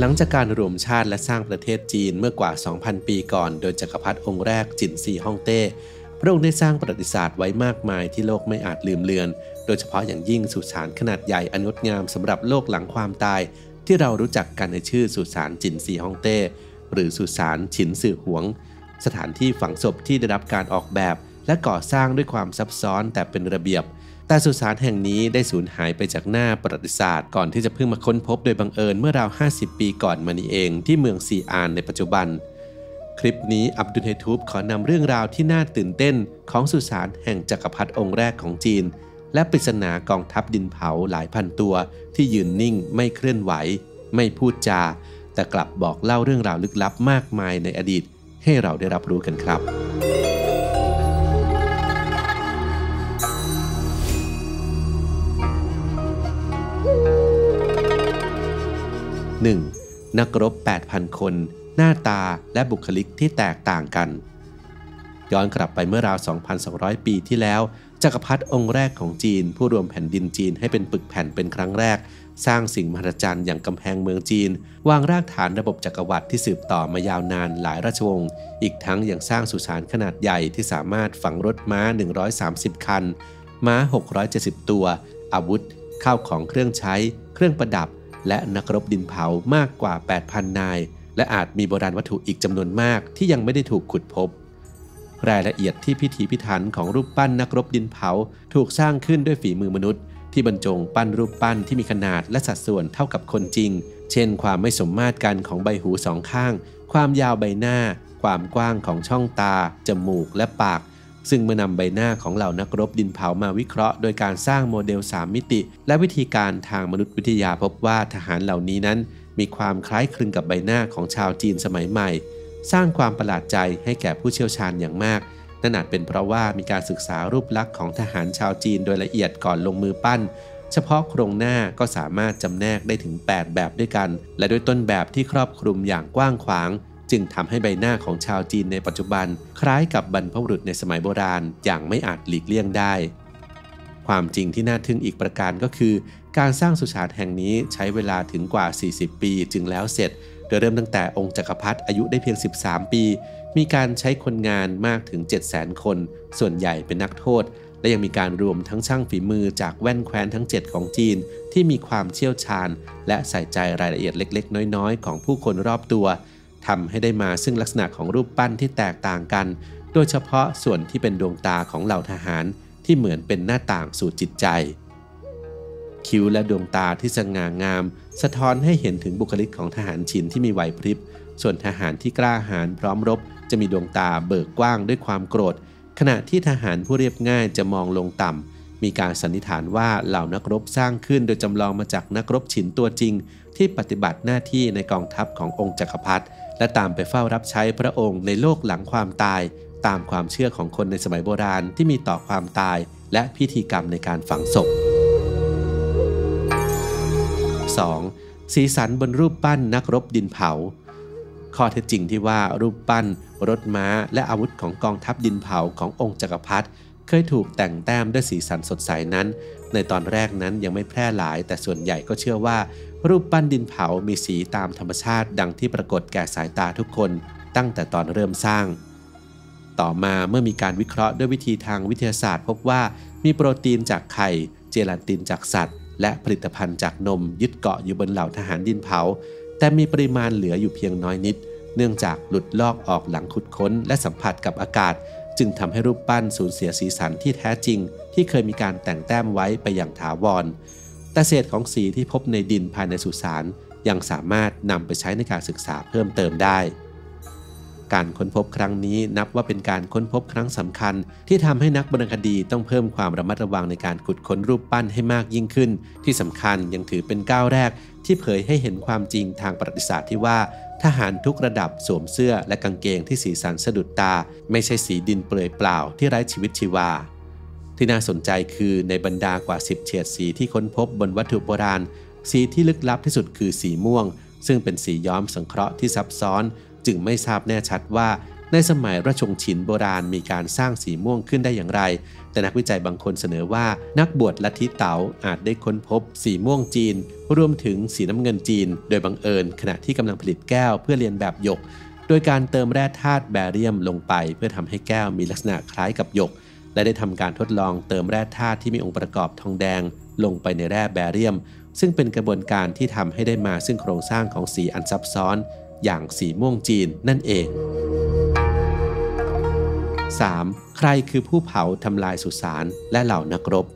หลังจากการรวมชาติและสร้างประเทศจีนเมื่อกว่า 2,000 ปีก่อนโดยจักรพรรดิองค์แรกจินซีฮ่องเต้พระองค์ได้สร้างประวัติศาสตร์ไว้มากมายที่โลกไม่อาจลืมเลือนโดยเฉพาะอย่างยิ่งสุสานขนาดใหญ่อันงดงามสำหรับโลกหลังความตายที่เรารู้จักกันในชื่อสุสานจินซีฮ่องเต้หรือสุสานฉินซือหวงสถานที่ฝังศพที่ได้รับการออกแบบและก่อสร้างด้วยความซับซ้อนแต่เป็นระเบียบแต่สุสานแห่งนี้ได้สูญหายไปจากหน้าประวัติศาสตร์ก่อนที่จะเพิ่งมาค้นพบโดยบังเอิญเมื่อราว50 ปีก่อนมานี้เองที่เมืองซีอานในปัจจุบันคลิปนี้อับดุลเฮทูบขอนำเรื่องราวที่น่าตื่นเต้นของสุสานแห่งจักรพรรดิองค์แรกของจีนและปริศนากองทัพดินเผาหลายพันตัวที่ยืนนิ่งไม่เคลื่อนไหวไม่พูดจาแต่กลับบอกเล่าเรื่องราวลึกลับมากมายในอดีตให้เราได้รับรู้กันครับ 1. นักรบ 8,000 คนหน้าตาและบุคลิกที่แตกต่างกันย้อนกลับไปเมื่อราว 2,200 ปีที่แล้วจักรพรรดิองค์แรกของจีนผู้รวมแผ่นดินจีนให้เป็นปึกแผ่นเป็นครั้งแรกสร้างสิ่งมหัศจรรย์อย่างกำแพงเมืองจีนวางรากฐานระบบจักรวรรดิที่สืบต่อมายาวนานหลายราชวงศ์อีกทั้งยังสร้างสุสานขนาดใหญ่ที่สามารถฝังรถม้า130 คันม้า670 ตัวอาวุธข้าวของเครื่องใช้เครื่องประดับและนักรบดินเผามากกว่า 8,000 นายและอาจมีโบราณวัตถุอีกจำนวนมากที่ยังไม่ได้ถูกขุดพบรายละเอียดที่พิถีพิถันของรูปปั้นนักรบดินเผาถูกสร้างขึ้นด้วยฝีมือมนุษย์ที่บรรจงปั้นรูปปั้นที่มีขนาดและสัดส่วนเท่ากับคนจริงเช่นความไม่สมมาตรกันของใบหูสองข้างความยาวใบหน้าความกว้างของช่องตาจมูกและปากซึ่งเมื่อนำใบหน้าของเหล่านักรบดินเผามาวิเคราะห์โดยการสร้างโมเดล3 มิติและวิธีการทางมนุษยวิทยาพบว่าทหารเหล่านี้นั้นมีความคล้ายคลึงกับใบหน้าของชาวจีนสมัยใหม่สร้างความประหลาดใจให้แก่ผู้เชี่ยวชาญอย่างมากนั่นอาจเป็นเพราะว่ามีการศึกษารูปลักษณ์ของทหารชาวจีนโดยละเอียดก่อนลงมือปั้นเฉพาะโครงหน้าก็สามารถจำแนกได้ถึง8 แบบด้วยกันและด้วยต้นแบบที่ครอบคลุมอย่างกว้างขวางจึงทำให้ใบหน้าของชาวจีนในปัจจุบันคล้ายกับบรรพบุรุษในสมัยโบราณอย่างไม่อาจหลีกเลี่ยงได้ความจริงที่น่าทึ่งอีกประการก็คือการสร้างสุสานแห่งนี้ใช้เวลาถึงกว่า40 ปีจึงแล้วเสร็จโดยเริ่มตั้งแต่องค์จักรพรรดิอายุได้เพียง13 ปีมีการใช้คนงานมากถึง 700,000 คนส่วนใหญ่เป็นนักโทษและยังมีการรวมทั้งช่างฝีมือจากแว่นแคว้นทั้ง7ของจีนที่มีความเชี่ยวชาญและใส่ใจรายละเอียดเล็กๆน้อยๆของผู้คนรอบตัวทำให้ได้มาซึ่งลักษณะของรูปปั้นที่แตกต่างกันโดยเฉพาะส่วนที่เป็นดวงตาของเหล่าทหารที่เหมือนเป็นหน้าต่างสู่จิตใจคิ้วและดวงตาที่สง่างามสะท้อนให้เห็นถึงบุคลิกของทหารฉินที่มีไหวพริบส่วนทหารที่กล้าหาญพร้อมรบจะมีดวงตาเบิกกว้างด้วยความโกรธขณะที่ทหารผู้เรียบง่ายจะมองลงต่ำมีการสันนิษฐานว่าเหล่านักรบสร้างขึ้นโดยจำลองมาจากนักรบฉินตัวจริงที่ปฏิบัติหน้าที่ในกองทัพขององค์จักรพรรดิและตามไปเฝ้ารับใช้พระองค์ในโลกหลังความตายตามความเชื่อของคนในสมัยโบราณที่มีต่อความตายและพิธีกรรมในการฝังศพ 2. สีสันบนรูปปั้นนักรบดินเผาข้อเท็จจริงที่ว่ารูปปั้นรถม้าและอาวุธของกองทัพดินเผาขององค์จักรพรรดิเคยถูกแต่งแต้มด้วยสีสันสดใสนั้นในตอนแรกนั้นยังไม่แพร่หลายแต่ส่วนใหญ่ก็เชื่อว่ารูปปั้นดินเผามีสีตามธรรมชาติดังที่ปรากฏแก่สายตาทุกคนตั้งแต่ตอนเริ่มสร้างต่อมาเมื่อมีการวิเคราะห์ด้วยวิธีทางวิทยาศาสตร์พบว่ามีโปรตีนจากไข่เจลาตินจากสัตว์และผลิตภัณฑ์จากนมยึดเกาะอยู่บนเหล่าทหารดินเผาแต่มีปริมาณเหลืออยู่เพียงน้อยนิดเนื่องจากหลุดลอกออกหลังขุดค้นและสัมผัสกับอากาศจึงทำให้รูปปั้นสูญเสียสีสันที่แท้จริงที่เคยมีการแต่งแต้มไว้ไปอย่างถาวรแต่เศษของสีที่พบในดินภายในสุสานยังสามารถนำไปใช้ในการศึกษาเพิ่มเติมได้การค้นพบครั้งนี้นับว่าเป็นการค้นพบครั้งสำคัญที่ทำให้นักโบราณคดีต้องเพิ่มความระมัดระวังในการขุดค้นรูปปั้นให้มากยิ่งขึ้นที่สำคัญยังถือเป็นก้าวแรกที่เผยให้เห็นความจริงทางประวัติศาสตร์ที่ว่าทหารทุกระดับสวมเสื้อและกางเกงที่สีสันสะดุดตาไม่ใช่สีดินเปลือยเปล่าที่ไร้ชีวิตชีวาที่น่าสนใจคือในบรรดากว่า10 เฉดสีที่ค้นพบบนวัตถุโบราณสีที่ลึกลับที่สุดคือสีม่วงซึ่งเป็นสีย้อมสังเคราะห์ที่ซับซ้อนจึงไม่ทราบแน่ชัดว่า ในสมัยราชวงศ์ฉินโบราณมีการสร้างสีม่วงขึ้นได้อย่างไรแต่นักวิจัยบางคนเสนอว่านักบวชลัทธิเต๋าอาจได้ค้นพบสีม่วงจีนรวมถึงสีน้ำเงินจีนโดยบังเอิญขณะที่กำลังผลิตแก้วเพื่อเรียนแบบหยกโดยการเติมแร่ธาตุแบเรียมลงไปเพื่อทำให้แก้วมีลักษณะคล้ายกับหยกและได้ทำการทดลองเติมแร่ธาตุที่มีองค์ประกอบทองแดงลงไปในแร่แบเรียมซึ่งเป็นกระบวนการที่ทำให้ได้มาซึ่งโครงสร้างของสีอันซับซ้อนอย่างสีม่วงจีนนั่นเอง 3. ใครคือผู้เผาทำลายสุสานและเหล่านักรบ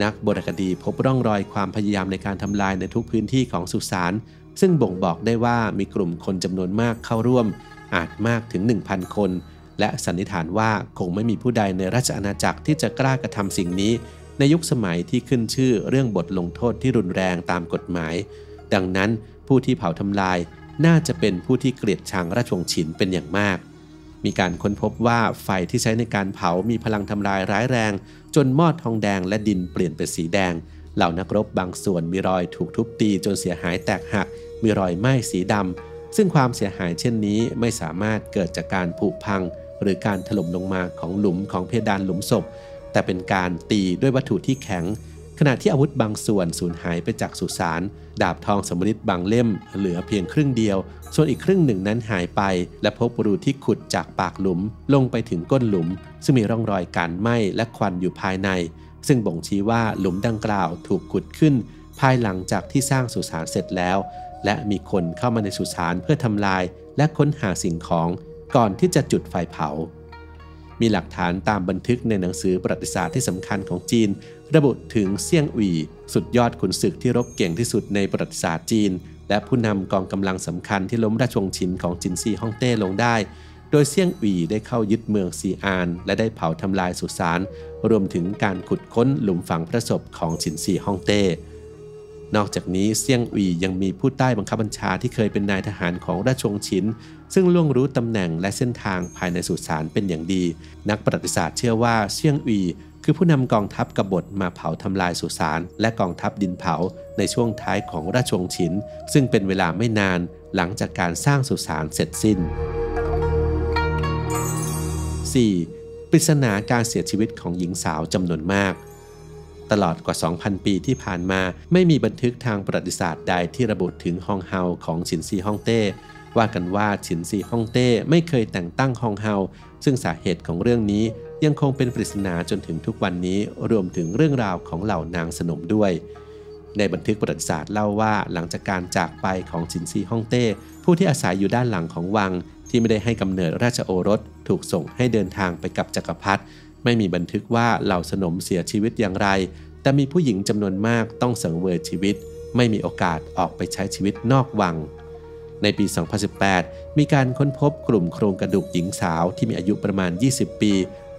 นักโบราณคดีพบร่องรอยความพยายามในการทำลายในทุกพื้นที่ของสุสานซึ่งบ่งบอกได้ว่ามีกลุ่มคนจำนวนมากเข้าร่วมอาจมากถึง 1,000 คนและสันนิษฐานว่าคงไม่มีผู้ใดในราชอาณาจักรที่จะกล้ากระทำสิ่งนี้ในยุคสมัยที่ขึ้นชื่อเรื่องบทลงโทษที่รุนแรงตามกฎหมายดังนั้นผู้ที่เผาทำลายน่าจะเป็นผู้ที่เกลียดชังราชวงศ์ฉินเป็นอย่างมากมีการค้นพบว่าไฟที่ใช้ในการเผามีพลังทำลายร้ายแรงจนมอดทองแดงและดินเปลี่ยนเป็นสีแดงเหล่านักรบบางส่วนมีรอยถูกทุบตีจนเสียหายแตกหักมีรอยไหม้สีดำซึ่งความเสียหายเช่นนี้ไม่สามารถเกิดจากการผุพังหรือการถล่มลงมาของหลุมของเพดานหลุมศพแต่เป็นการตีด้วยวัตถุที่แข็งขณะที่อาวุธบางส่วนสูญหายไปจากสุสานดาบทองสำริดบางเล่มเหลือเพียงครึ่งเดียวส่วนอีกครึ่งหนึ่งนั้นหายไปและพบรูที่ขุดจากปากหลุมลงไปถึงก้นหลุมซึ่งมีร่องรอยการไหม้และควันอยู่ภายในซึ่งบ่งชี้ว่าหลุมดังกล่าวถูกขุดขึ้นภายหลังจากที่สร้างสุสานเสร็จแล้วและมีคนเข้ามาในสุสานเพื่อทำลายและค้นหาสิ่งของก่อนที่จะจุดไฟเผามีหลักฐานตามบันทึกในหนังสือประวัติศาสตร์ที่สำคัญของจีนระบุถึงเซี่ยงอุ๋ยสุดยอดขุนศึกที่รบเก่งที่สุดในประวัติศาสตร์จีนและผู้นำกองกำลังสำคัญที่ล้มราชวงศ์ฉินของจินซีฮ่องเต้ลงได้โดยเซี่ยงอุ๋ยได้เข้ายึดเมืองซีอานและได้เผาทำลายสุสานรวมถึงการขุดค้นหลุมฝังพระศพของจินซีฮ่องเต้นอกจากนี้เซี่ยงอุ๋ยยังมีผู้ใต้บังคับบัญชาที่เคยเป็นนายทหารของราชวงศ์ฉินซึ่งล่วงรู้ตำแหน่งและเส้นทางภายในสุสานเป็นอย่างดีนักประวัติศาสตร์เชื่อว่าเซี่ยงอุ๋ยคือผู้นำกองทัพกบฏมาเผาทำลายสุสานและกองทัพดินเผาในช่วงท้ายของราชวงศ์ฉินซึ่งเป็นเวลาไม่นานหลังจากการสร้างสุสานเสร็จสิ้น 4. ปริศนาการเสียชีวิตของหญิงสาวจำนวนมากตลอดกว่า 2,000 ปีที่ผ่านมาไม่มีบันทึกทางประวัติศาสตร์ใดที่ระบุถึงฮองเฮาของฉินซีฮ่องเต้ว่ากันว่าฉินซีฮ่องเต้ไม่เคยแต่งตั้งฮองเฮาซึ่งสาเหตุของเรื่องนี้ยังคงเป็นปริศนาจนถึงทุกวันนี้รวมถึงเรื่องราวของเหล่านางสนมด้วยในบันทึกประวัติศาสตร์เล่าว่าหลังจากการจากไปของฉินซีฮ่องเต้ผู้ที่อาศัยอยู่ด้านหลังของวังที่ไม่ได้ให้กำเนิดราชโอรสถูกส่งให้เดินทางไปกับจักรพรรดิไม่มีบันทึกว่าเหล่าสนมเสียชีวิตอย่างไรแต่มีผู้หญิงจำนวนมากต้องสังเวยชีวิตไม่มีโอกาสออกไปใช้ชีวิตนอกวังในปี 2018 มีการค้นพบกลุ่มโครงกระดูกหญิงสาวที่มีอายุประมาณ 20 ปี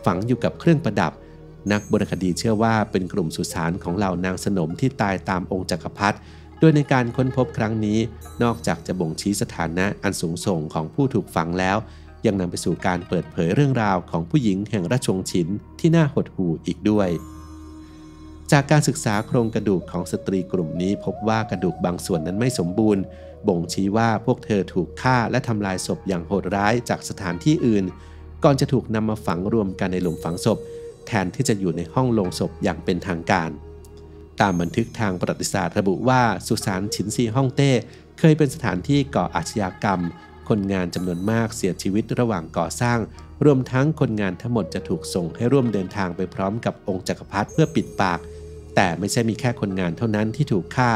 ฝังอยู่กับเครื่องประดับนักโบราณคดีเชื่อว่าเป็นกลุ่มสุสานของเหล่านางสนมที่ตายตามองค์จักรพรรดิโดยในการค้นพบครั้งนี้นอกจากจะบ่งชี้สถานะอันสูงส่งของผู้ถูกฝังแล้วยังนำไปสู่การเปิดเผยเรื่องราวของผู้หญิงแห่งราชวงศ์ฉินที่น่าหดหู่อีกด้วยจากการศึกษาโครงกระดูกของสตรีกลุ่มนี้พบว่ากระดูกบางส่วนนั้นไม่สมบูรณ์บ่งชี้ว่าพวกเธอถูกฆ่าและทำลายศพอย่างโหดร้ายจากสถานที่อื่นก่อนจะถูกนำมาฝังรวมกันในหลุมฝังศพแทนที่จะอยู่ในห้องโลงศพอย่างเป็นทางการตามบันทึกทางประวัติศาสตร์ระบุว่าสุสานฉินซีฮ่องเต้เคยเป็นสถานที่ก่ออาชญากรรมคนงานจำนวนมากเสียชีวิตระหว่างก่อสร้างรวมทั้งคนงานทั้งหมดจะถูกส่งให้ร่วมเดินทางไปพร้อมกับองค์จักรพรรดิเพื่อปิดปากแต่ไม่ใช่มีแค่คนงานเท่านั้นที่ถูกฆ่า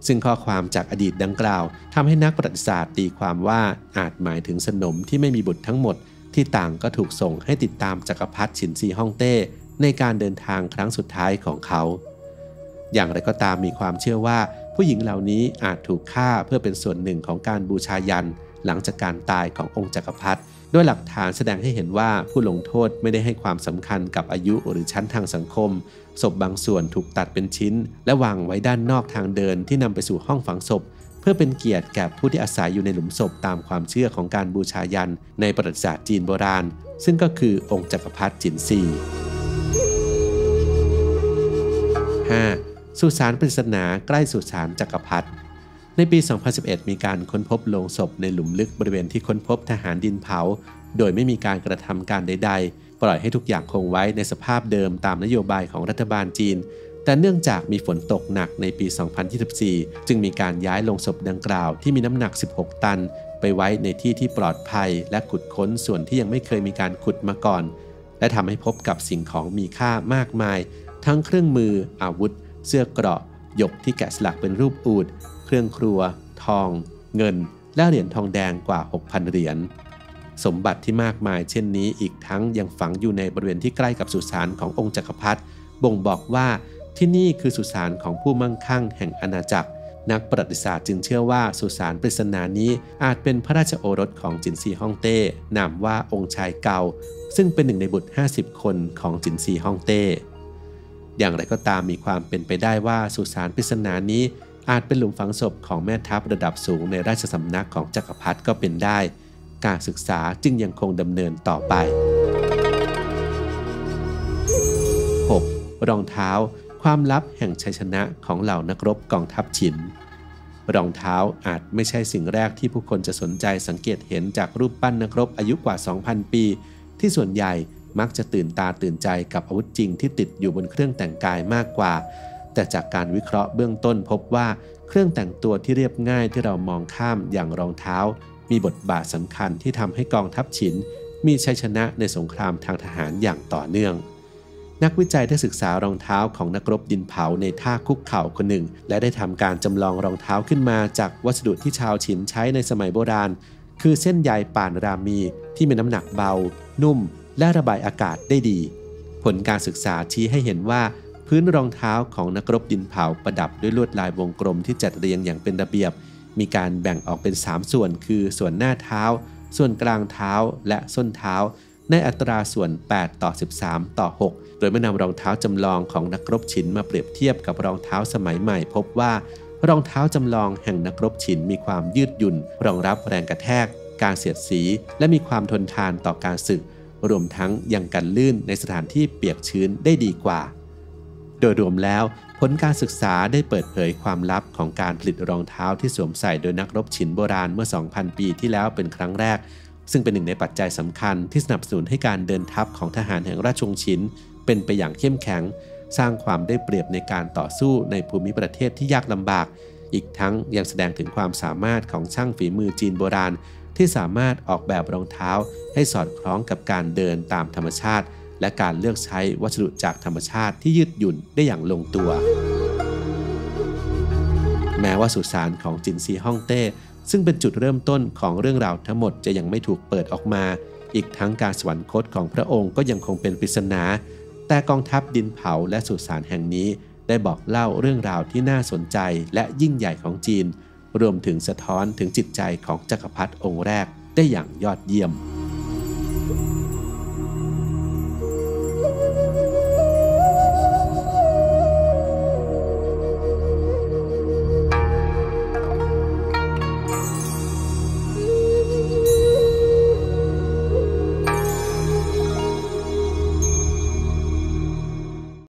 ซึ่งข้อความจากอดีตดังกล่าวทำให้นักประวัติศาสตร์ตีความว่าอาจหมายถึงสนมที่ไม่มีบุตรทั้งหมดที่ต่างก็ถูกส่งให้ติดตามจักรพรรดิฉินซีฮ่องเต้ในการเดินทางครั้งสุดท้ายของเขาอย่างไรก็ตามมีความเชื่อว่าผู้หญิงเหล่านี้อาจถูกฆ่าเพื่อเป็นส่วนหนึ่งของการบูชายันหลังจากการตายขององค์จักรพรรดิด้วยหลักฐานแสดงให้เห็นว่าผู้ลงโทษไม่ได้ให้ความสำคัญกับอายุหรือชั้นทางสังคมศพบางส่วนถูกตัดเป็นชิ้นและวางไว้ด้านนอกทางเดินที่นำไปสู่ห้องฝังศพเพื่อเป็นเกียรติแก่ผู้ที่อาศัยอยู่ในหลุมศพตามความเชื่อของการบูชายันในประวัติศาสตร์จีนโบราณซึ่งก็คือองค์จักรพรรดิจินซี 5. สุสานปริศนาใกล้สุสานจักรพรรดิ ในปี 2011 มีการค้นพบโลงศพในหลุมลึกบริเวณที่ค้นพบทหารดินเผาโดยไม่มีการกระทำการใดๆปล่อยให้ทุกอย่างคงไว้ในสภาพเดิมตามนโยบายของรัฐบาลจีนแต่เนื่องจากมีฝนตกหนักในปี 2024 จึงมีการย้ายโลงศพดังกล่าวที่มีน้ำหนัก 16 ตันไปไว้ในที่ที่ปลอดภัยและขุดค้นส่วนที่ยังไม่เคยมีการขุดมาก่อนและทำให้พบกับสิ่งของมีค่ามากมายทั้งเครื่องมืออาวุธเสื้อเกราะหยกที่แกะสลักเป็นรูปอูฐเครื่องครัวทองเงินและเหรียญทองแดงกว่า 6,000 เหรียญสมบัติที่มากมายเช่นนี้อีกทั้งยังฝังอยู่ในบริเวณที่ใกล้กับสุสานขององค์จักรพรรดิบ่งบอกว่าที่นี่คือสุสานของผู้มั่งคั่งแห่งอาณาจักรนักประวัติศาสตร์จึงเชื่อว่าสุสานปริศนานี้อาจเป็นพระราชโอรสของจินซีฮ่องเต้นามว่าองค์ชายเกาซึ่งเป็นหนึ่งในบุตร50 คนของจินซีฮ่องเต้อย่างไรก็ตามมีความเป็นไปได้ว่าสุสานปริศนานี้อาจเป็นหลุมฝังศพของแม่ทัพระดับสูงในราชสำนักของจักรพรรดิก็เป็นได้การศึกษาจึงยังคงดำเนินต่อไป 6. รองเท้าความลับแห่งชัยชนะของเหล่านักรบกองทัพฉินรองเท้าอาจไม่ใช่สิ่งแรกที่ผู้คนจะสนใจสังเกตเห็นจากรูปปั้นนักรบอายุกว่า 2,000 ปีที่ส่วนใหญ่มักจะตื่นตาตื่นใจกับอาวุธจริงที่ติดอยู่บนเครื่องแต่งกายมากกว่าแต่จากการวิเคราะห์เบื้องต้นพบว่าเครื่องแต่งตัวที่เรียบง่ายที่เรามองข้ามอย่างรองเท้ามีบทบาทสำคัญที่ทำให้กองทัพฉินมีชัยชนะในสงครามทางทหารอย่างต่อเนื่องนักวิจัยได้ศึกษารองเท้าของนักรบดินเผาในท่าคุกเข่าคนหนึ่งและได้ทำการจำลองรองเท้าขึ้นมาจากวัสดุที่ชาวฉินใช้ในสมัยโบราณคือเส้นใยป่านรามีที่มีน้ำหนักเบานุ่มและระบายอากาศได้ดีผลการศึกษาชี้ให้เห็นว่าพื้นรองเท้าของนักรบดินเผาประดับด้วยลวดลายวงกลมที่จัดเรียงอย่างเป็นระเบียบมีการแบ่งออกเป็น3ส่วนคือส่วนหน้าเท้าส่วนกลางเท้าและส้นเท้าในอัตราส่วน8:13:6โดยเมื่อนำรองเท้าจำลองของนักรบฉินมาเปรียบเทียบกับรองเท้าสมัยใหม่พบว่ารองเท้าจำลองแห่งนักรบฉินมีความยืดหยุ่นรองรับแรงกระแทกการเสียดสีและมีความทนทานต่อการสึกรวมทั้งยังกันลื่นในสถานที่เปียกชื้นได้ดีกว่าโดยรวมแล้วผลการศึกษาได้เปิดเผยความลับของการผลิตรองเท้าที่สวมใส่โดยนักรบฉินโบราณเมื่อ 2,000 ปีที่แล้วเป็นครั้งแรกซึ่งเป็นหนึ่งในปัจจัยสำคัญที่สนับสนุนให้การเดินทัพของทหารแห่งราชวงศ์ฉินเป็นไปอย่างเข้มแข็งสร้างความได้เปรียบในการต่อสู้ในภูมิประเทศที่ยากลำบากอีกทั้งยังแสดงถึงความสามารถของช่างฝีมือจีนโบราณที่สามารถออกแบบรองเท้าให้สอดคล้องกับการเดินตามธรรมชาติและการเลือกใช้วัสดุจากธรรมชาติที่ยืดหยุ่นได้อย่างลงตัวแม้ว่าสุสานของจินซีฮ่องเต้ซึ่งเป็นจุดเริ่มต้นของเรื่องราวทั้งหมดจะยังไม่ถูกเปิดออกมาอีกทั้งการสวรรคตของพระองค์ก็ยังคงเป็นปริศนาแต่กองทัพดินเผาและสุสานแห่งนี้ได้บอกเล่าเรื่องราวที่น่าสนใจและยิ่งใหญ่ของจีนรวมถึงสะท้อนถึงจิตใจของจักรพรรดิองค์แรกได้อย่างยอดเยี่ยม